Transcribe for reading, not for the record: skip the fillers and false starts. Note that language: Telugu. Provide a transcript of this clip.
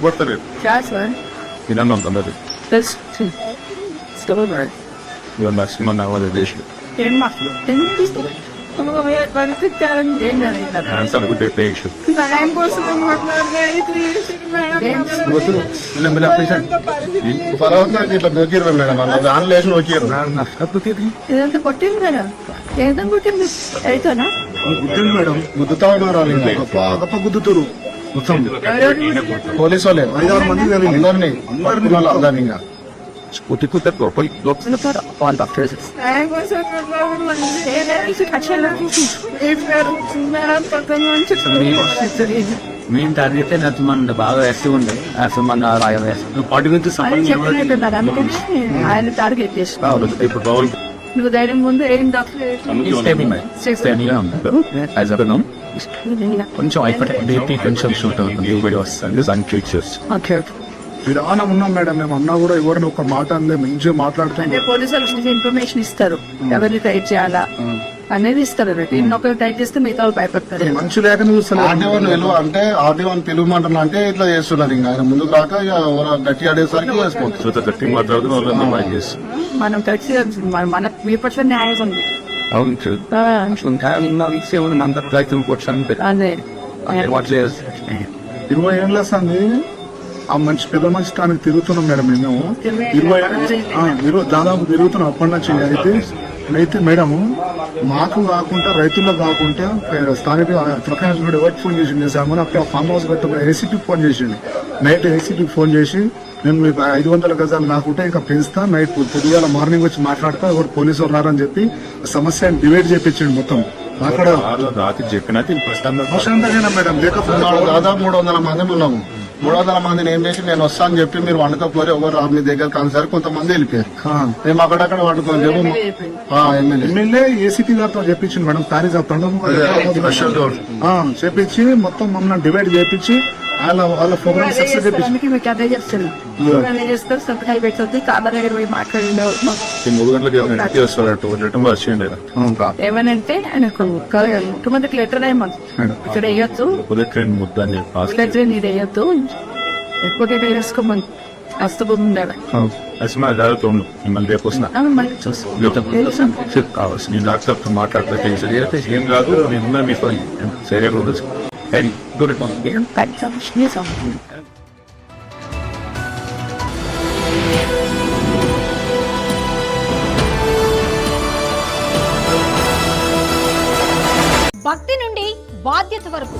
కొట్టలేదు తినన్నాం తొందరది ఇవాళ నరసింహ వాళ్ళ దేశం ఇట్లా నొక్కిరు మేడం దానిలో వేసి నొక్కిరు ఇదంతా కొట్టింది మేడం ఏదైనా కొట్టింది అయితేనా గుద్దుంది మేడం గుద్దుతా ఉన్నారు గొప్ప గుద్దుతురు మొత్తం పోలీసు వాళ్ళే 5-6 మంది అందరినీ దాన్ని ఇంకా మెయిన్ టార్గెట్ మన బాగా యాక్టివ్ ఉండే అసలు మన పార్టీ గురించి ఆయన టార్గెట్ చేస్తాను ఇప్పుడు బాగుంది నువ్వు ధైర్యం ముందు ఏం కొంచెం అయిపోతే కొంచెం షూట్ అవుతుంది వీడియో వస్తుంది దాన్ని క్లిక్ చేస్తాం విధానం ఉన్నాం మేడం మేము అన్నా కూడా ఎవరిని ఒక మాట అందే మంచిగా మాట్లాడుతాం పోలీసులు ఇన్ఫర్మేషన్ ఇస్తారు ఎవరిని టైట్ చేయాలా అనేది ఇస్తారు ఇంకొకరు టైట్ చేస్తే మిగతా భయపడతారు మంచి లేకనే చూస్తారు ఆర్డీఓని పిలువ అంటే ఆర్డీఓని పిలువమంటున్నా అంటే ఇట్లా చేస్తున్నారు ఇంకా ఆయన ముందు కాక గట్టి ఆడేసరికి మనం కలిసి మన మీ పట్ల న్యాయం ఉంది అదే 20 ఏళ్ళ సంది ఆ మంచి పెద్ద మంచి తానికి తిరుగుతున్నాం మేడం మేము 20 దాదాపు తిరుగుతున్నాం అప్పటి నుంచి అయితే మేడం మాకు కాకుండా రైతులకు కాకుండా స్థానిక ప్రకాశ్ కూడా ఎవరికి ఫోన్ చేసి చేశాము అక్కడ ఫామ్ హౌస్ కట్టుకుని ఏసీపీకి ఫోన్ చేసిండు నైట్ ఏసీపీకి ఫోన్ చేసి నేను మీకు 500 గజాలు నాకుంటే ఇంకా పెంచుతా నైట్ పొద్దుగాల మార్నింగ్ వచ్చి మాట్లాడతా ఎవరు పోలీసు వాళ్ళు రారని చెప్పి సమస్యను డివైడ్ చేయించండి మొత్తం అక్కడ ప్రశాంతంగా మేడం లేకపోతే దాదాపు 300 మంది ఉన్నాము 300 మందిని ఏం చేసి నేను వస్తా అని చెప్పి మీరు వండుకోపోయి ఎవరు మీ దగ్గర కాన్సరి కొంతమంది వెళ్ళిపోయారు మేము అక్కడక్కడ వండుకొని ఎమ్మెల్యే ఏసీపీ గారితో చెప్పించింది మేడం ప్యారిస్ చెప్పించి మొత్తం మమ్మల్ని డివైడ్ చేయించి వాళ్ళ ప్రోగ్రామ్ సక్సెస్ చేయించి మీకు అదే చెప్తాను సబ్స్క్రైబ్ పెట్టొద్దు కాబర్ దగ్గర పోయి మాట్లాడిండు 3 గంటలకు ఏమనంటే ఆయనకు ముఖ్యమంత్రికి లెటర్ అయ్యమని ఇక్కడ వేయొద్దు లెటర్ నీది వేయొద్దు ఎక్కువ వేసుకోమని అస్తభూమి ఉండాలి మళ్ళీ కావాల్సి డాక్టర్తో మాట్లాడితే ఏం కాదు నేను మీ సరే గుడ్ భక్తి నుండి బాధ్యత వరకు